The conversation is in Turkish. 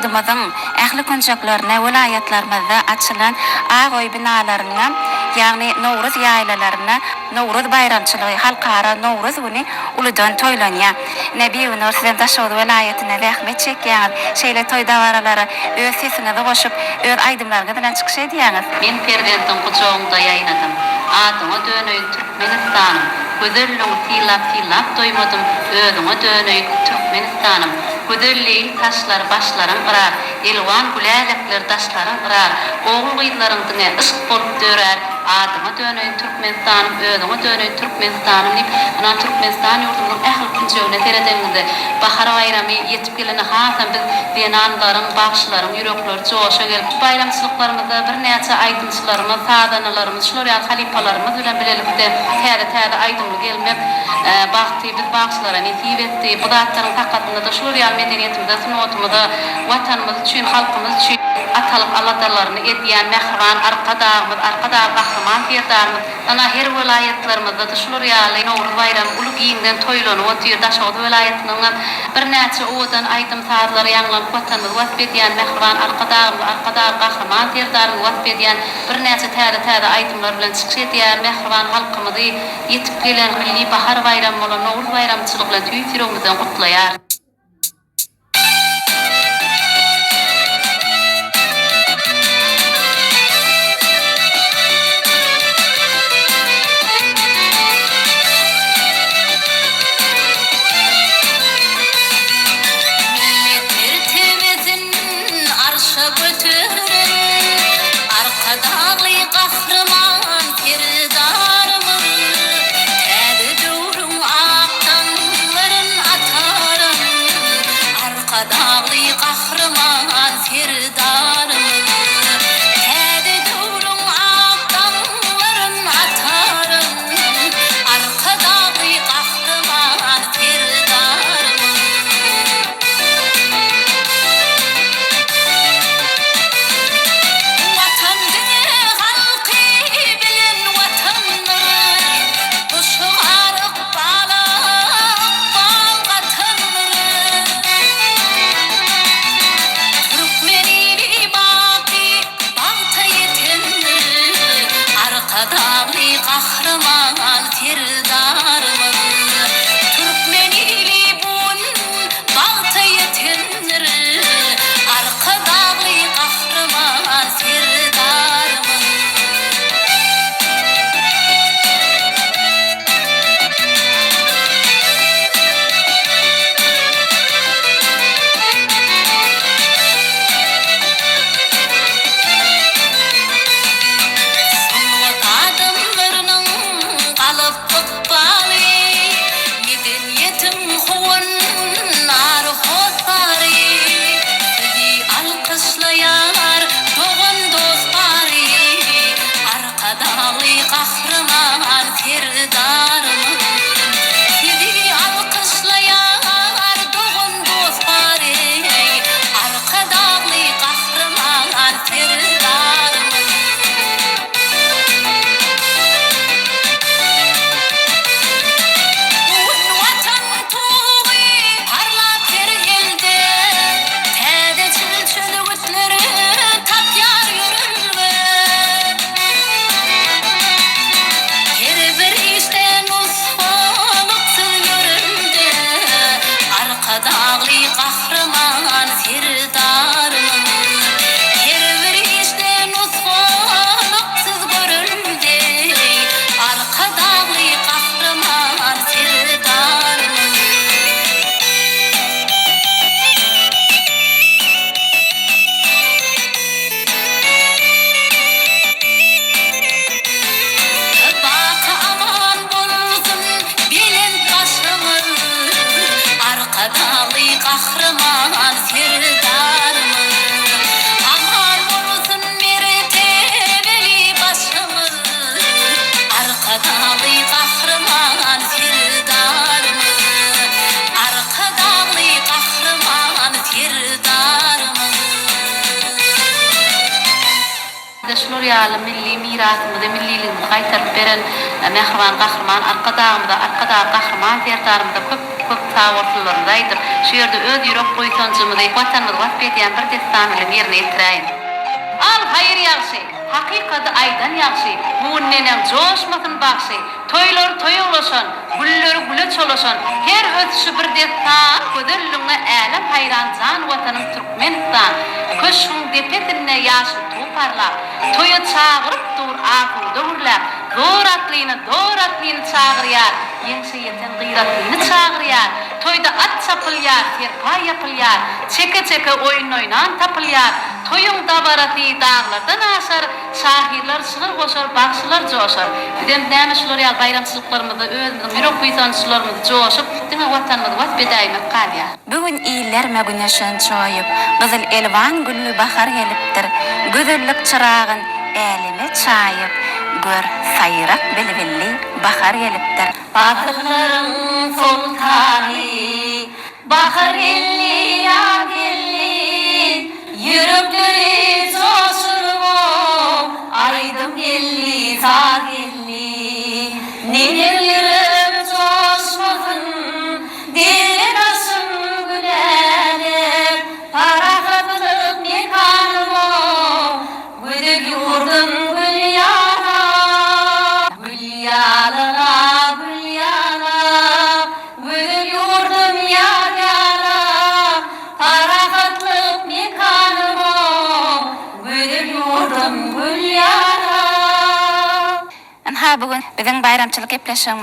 Yurdumuzun ähli konçaklarına, vilayetlerimizde açılan ağoy binalarına, yani Novruz yaylalarına, Novruz bayramçılığı, halkara Novruz günü uludan toylanýar. Nebi Üniversitesi Daşoğlu vilayetine zähmet çekýän şeýle toy dawaralara öz sesini de goşup, öz aýdymlaryna bilen çykyş edýäňiz. Men Perdentin kucağımda yaynadım. Adıma dönüyük Türkmenistanım. Güzelliği tilap doymadım. Ödüme dönüyük Türkmenistanım. Güzelliği taşlar başlarım ırar. Elvan gülälekler taşlarım ırar. Oğul gıylarındine ışık bolup dörer. Adıma dönüyük Türkmenistanım. Ödüme dönüyük Türkmenistanım. Ana Türkmenistan yurdumuzun ähli kinçöwüne teredeňizde bahar bayramy ýetip gelene hasan biz denanlaryň, bagşlaryň ýürekleri joşa gelip bayramçylyklarymyzda bir näçe aýdymçylarymyz, sadanalarymyz, şular ýa halipalarymyz bilen bilelikde täze aýdymly gelmep bagty biz bagşlara netip etdi. Bu zatlaryň hakatynda da şular ýa medeniýetimizde, sunatymyzda, watanymyz üçin, halkymyz üçin atalyk aladallaryny edýän mehriban arkadağymyz, gahryman fiýatlarymyz ana her vilayetlerimizde da şular ýaly Nowruz bayramy uly giňden toýlanyp otýar. Daşoğlu vilayetiniň bir näçe owadan aýdym saadlary ýanglanyp watanyny wasp edýän mehriban arkadağ gahryman fiýatlaryny wasp edýän bir näçe täze aýdymlar bilen çykyş edýän mehriban halkymyzy ýetip gelen milli bahar bayramy bolan Nowruz bayramçylygy bilen tüýtirýärmizden gutlaýar. Şular ýaly milli miratymyzy, milliligimizi gaýtaryp beren mehriban gahrman, arkada gahrman derdarymyzda köp tawurlaryndaýdyr. Şu ýerde öz ýürek goýsanjymyzy, watanymyzy wagt edýän bir destamyny ýerine ýetiräýin. Al hayır ýagşy, hakykaty aýdan ýagşy, muňnenen joşmasyn bagşy, toýlar toýulaşan, gulleri güle çolaşan, her ötüşü bir destan, gözelliğine älim hayran can watanym Türkmenistan, köşüň depetine ýaşy tuparlar, toýa çagyryp dur akuda gurlar, doratlyny çagyrýar, ýeňse ýeten gyratlyny çagyrýar, toýda at çapylýar, terpa ýapylýar, çeke oýnan tapylýar, toyun dabaraty dağlardan aşar, şahirler sınır koşar, bakşılar coşar. Bidem nämişler ýa bayramçylyklarymyzda özümiň ýürek güýsançlarymyzy coşup, diňe watanymyzy wat bedaýmak galýar. Bugün iýlerme güneşin çoýup, gyzyl elwan güllü bahar gelipdir. Gözellik çyragyn älime çaýyp, gör saýrak belbelli bahar gelipdir. Batyklaryň sultany, bahar gelli ýa gelli, yürekleri coşurmo, aydım gelli, sağ gelli. Neler yürek coşmasın, deli başım gülerim, parakatlık mekanımo, güdük yurdum gül yana, gül yana, gül yana, güdük yurdum yana, parakatlık mekanımo, güdük yurdum gül yana. Ha bugün bizim bayramçılık epleşen